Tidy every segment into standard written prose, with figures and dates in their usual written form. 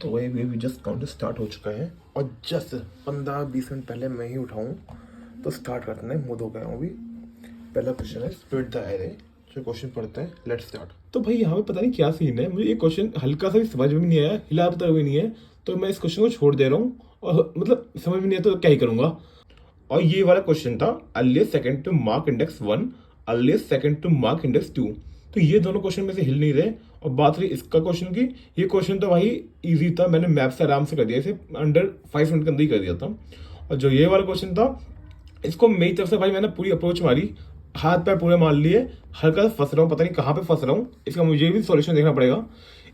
तो वही भी जस्ट काउंट स्टार्ट हो चुका है और जस्ट 15-20 मिनट पहले मैं ही उठाऊँ। तो स्टार्ट करते हैं, मुँह धो गया हूँ अभी। पहला क्वेश्चन है स्प्लिट द एरे। जो क्वेश्चन पढ़ते हैं, लेट्स स्टार्ट। तो भाई यहाँ पे पता नहीं क्या सीन है, मुझे ये क्वेश्चन हल्का सा भी समझ में नहीं आया, हिला पता भी नहीं है, तो मैं इस क्वेश्चन को छोड़ दे रहा हूँ। और मतलब समझ में नहीं आया तो क्या ही करूँगा। और ये वाला क्वेश्चन था earliest second to mark index 1, earliest second to mark index 2। तो ये दोनों क्वेश्चन में से हिल नहीं रहे। और बात रही इसका क्वेश्चन की, ये क्वेश्चन तो भाई इजी था, मैंने मैप से आराम से कर दिया, इसे अंडर 5 मिनट के अंदर ही कर दिया था। और जो ये वाला क्वेश्चन था, इसको मेरी तरफ से भाई मैंने पूरी अप्रोच मारी, हाथ पैर पूरे मार लिए, हल्का सा फंस रहा हूँ, पता नहीं कहाँ पे फंस रहा हूँ, इसका मुझे भी सॉल्यूशन देखना पड़ेगा।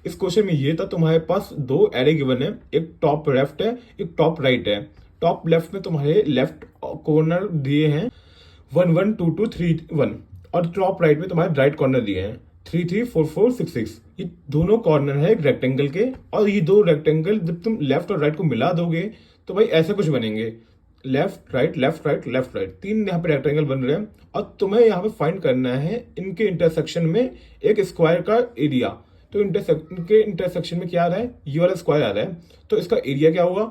इस क्वेश्चन में ये था, तुम्हारे पास दो एरे गिवन है, एक टॉप लेफ्ट है, एक टॉप राइट है। टॉप लेफ्ट में तुम्हारे लेफ्ट कॉर्नर दिए हैं 1 1 2 2 3 1, और टॉप राइट में तुम्हारे राइट कॉर्नर दिए हैं 3 3 4 4 6 6। ये दोनों कॉर्नर है एक रेक्टेंगल के, और ये दो रेक्टेंगल जब तुम लेफ्ट और राइट को मिला दोगे तो भाई ऐसे कुछ बनेंगे, left right left right left right, तीन यहाँ पे रेक्टेंगल बन रहे हैं। और तुम्हें यहाँ पे फाइंड करना है इनके इंटरसेक्शन में एक स्क्वायर का एरिया। तो इनके इंटरसेक्शन में क्या आ रहा है, ये वाला स्क्वायर आ रहा है, तो इसका एरिया क्या होगा,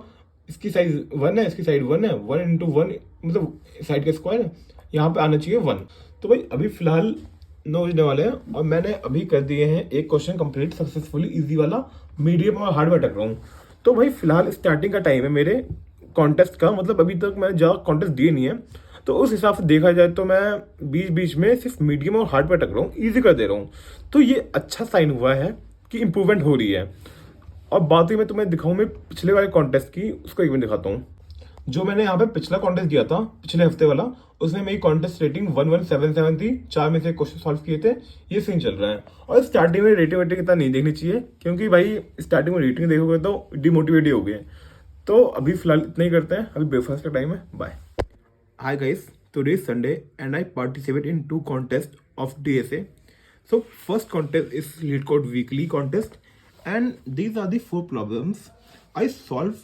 इसकी साइज 1 है, इसकी साइड 1 है, 1 इंटू 1 मतलब साइड का स्क्वायर है, यहाँ पे आना चाहिए 1। तो भाई अभी फिलहाल 9 बजने वाले हैं और मैंने अभी कर दिए हैं एक क्वेश्चन कंप्लीट सक्सेसफुली, इजी वाला, मीडियम और हार्ड में अटक रहा हूँ। तो भाई फिलहाल स्टार्टिंग का टाइम है मेरे कॉन्टेस्ट का, मतलब अभी तक मैंने ज़्यादा कॉन्टेस्ट दिए नहीं है, तो उस हिसाब से देखा जाए तो मैं बीच बीच में सिर्फ मीडियम और हार्ड पे अटक रहा हूँ, ईजी कर दे रहा हूँ। तो ये अच्छा साइन हुआ है कि इम्प्रूवमेंट हो रही है। और बात ही मैं तुम्हें दिखाऊँ मैं पिछले वाले कॉन्टेस्ट की, उसको एक मिनट दिखाता हूँ। जो मैंने यहाँ पे पिछला कॉन्टेस्ट दिया था पिछले हफ्ते वाला, उसमें मेरी कॉन्टेस्ट रेटिंग 1177 थी, 4 में से क्वेश्चन सॉल्व किए थे। ये सीन चल रहा है। और स्टार्टिंग में रेटिंग वेटिंग इतना नहीं देखनी चाहिए, क्योंकि भाई स्टार्टिंग में रेटिंग देखोगे तो डिमोटिवेट ही हो गए। तो अभी फिलहाल इतना ही करते हैं, अभी ब्रेकफास्ट का टाइम है, bye. Hi guys, today is Sunday and I participate in 2 contests of DSA. So first contest is Lead Code Weekly contest, and these are the 4 problems. I solve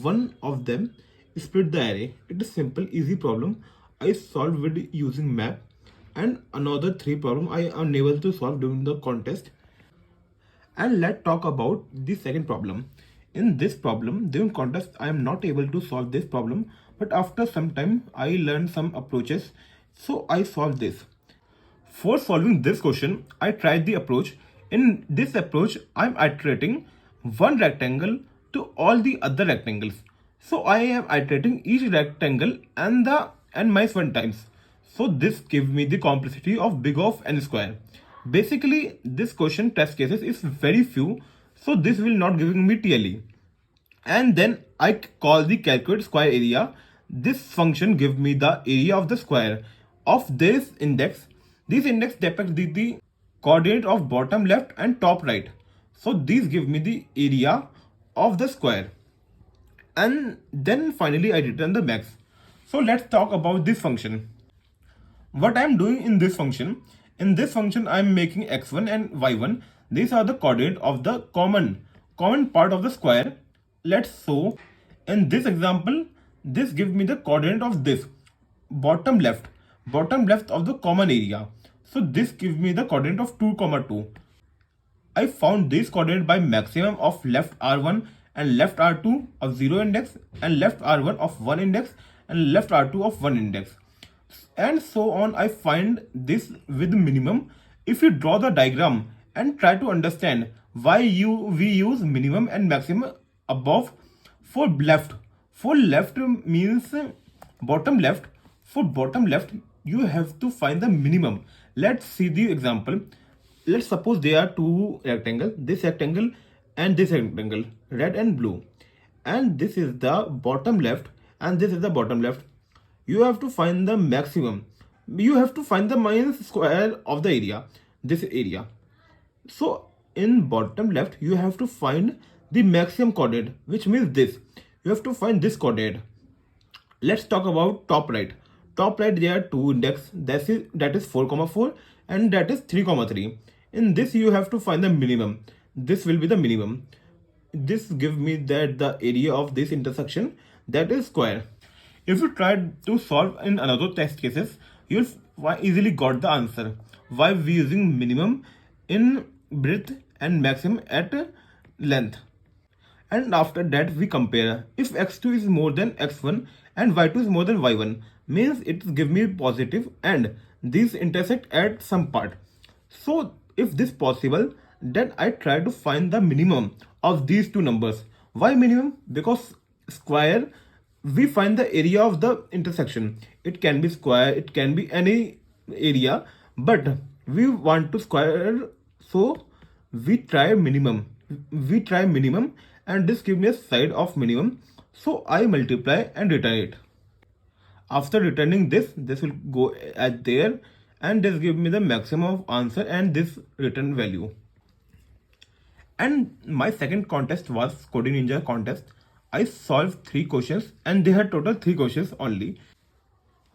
one of them, split the array. It is simple, easy problem. I solve with using map, and another 3 problem I am unable to solve during the contest. And let's talk about the second problem. In this problem, during contest, I am not able to solve this problem, but after some time, I learned some approaches, so I solved this. For solving this question, I tried the approach. In this approach, I am iterating one rectangle to all the other rectangles. So I am iterating each rectangle and the n minus 1 times. So this gives me the complexity of big of n square. Basically, this question test cases is very few, so this will not giving me TLE. And then I call the calculate square area. This function give me the area of the square of this index. This index depicts the coordinate of bottom left and top right. So these give me the area of the square. And then finally I return the max. So let's talk about this function. What I am doing in this function I am making x1 and y1. These are the coordinate of the common part of the square. Let's show in this example, this gives me the coordinate of this bottom left of the common area. So this gives me the coordinate of 2, 2. I found this coordinate by maximum of left R1 and left R2 of 0 index, and left R1 of 1 index, and left R2 of 1 index, and so on. I find this with minimum. If you draw the diagram and try to understand why we use minimum and maximum above for left. For left means bottom left. For bottom left, you have to find the minimum. Let's see the example. Let's suppose there are 2 rectangles, this rectangle and this rectangle, red and blue, and this is the bottom left and this is the bottom left. You have to find the maximum. You have to find the minus square of the area, this area. So in bottom left, you have to find the maximum coordinate, which means this. You have to find this coordinate. Let's talk about top right. Top right, there are 2 index, that is 4, 4 and that is 3, 3. In this you have to find the minimum. This will be the minimum. This gives me that the area of this intersection, that is square. If you try to solve in another test cases, you'll easily got the answer. Why we using minimum in breadth and maximum at length. and after that we compare. If x2 is more than x1 and y2 is more than y1, means it give me positive and these intersect at some part. So if this possible, then I try to find the minimum of these two numbers. Why minimum? Because square, we find the area of the intersection. It can be square, it can be any area, but we want to square, so we try minimum. We try minimum and this gives me a side of minimum. So I multiply and return it. After returning this will go at there and this give me the maximum of answer and this return value. And my second contest was Coding Ninja contest. I solved 3 questions and they had total 3 questions only.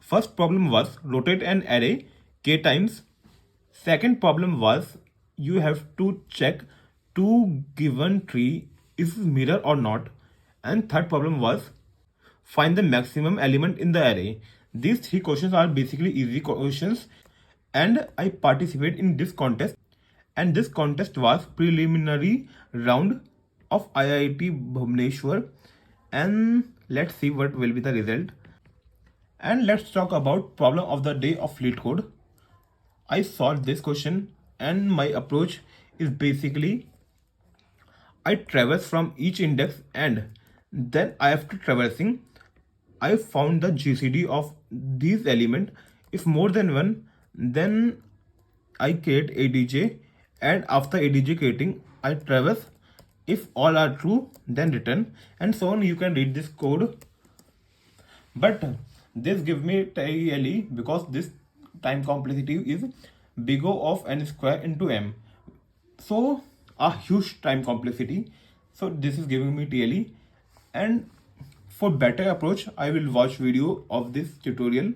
First problem was rotate an array k times. Second problem was you have to check two given tree is mirror or not. And third problem was find the maximum element in the array. These 3 questions are basically easy questions and I participate in this contest, and this contest was preliminary round of IIT Bhubaneswar, and let's see what will be the result. And let's talk about problem of the day of LeetCode. I solved this question and my approach is basically I traverse from each index and then after traversing I found the GCD of these element. If more than one, then I create ADJ and after ADJ creating I traverse. If all are true, then return and so on. You can read this code, but this give me TLE because this time complexity is big O of n square into m. So a huge time complexity. So this is giving me TLE, and for better approach, I will watch video of this tutorial.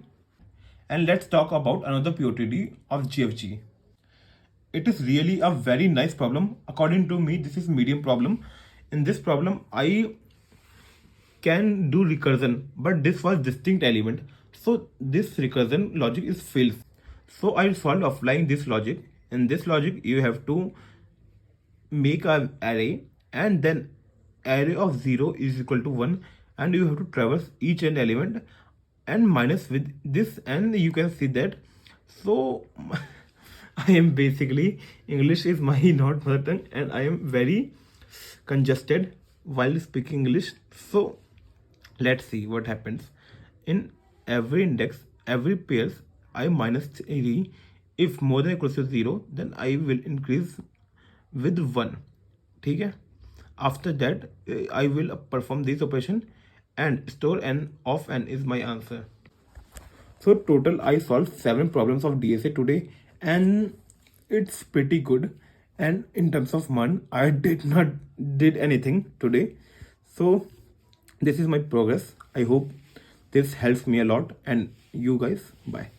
And let's talk about another POTD of GFG. It is really a very nice problem. According to me, this is medium problem. In this problem, I can do recursion, but this was distinct element. So this recursion logic is fails. So I solved applying this logic. In this logic, you have to make an array and then array of 0 is equal to 1 and you have to traverse each and element and minus with this, and you can see that. So I am basically, English is my not mother tongue and I am very congested while speaking English. So let's see what happens. In every index, every pairs, I minus 3. If more than equals to 0, then I will increase with 1. ठीक है? After that, I will perform this operation and store n of n is my answer. So total I solved 7 problems of DSA today and it's pretty good. And in terms of month, I did anything today. So this is my progress. I hope this helps me a lot, and you guys, bye.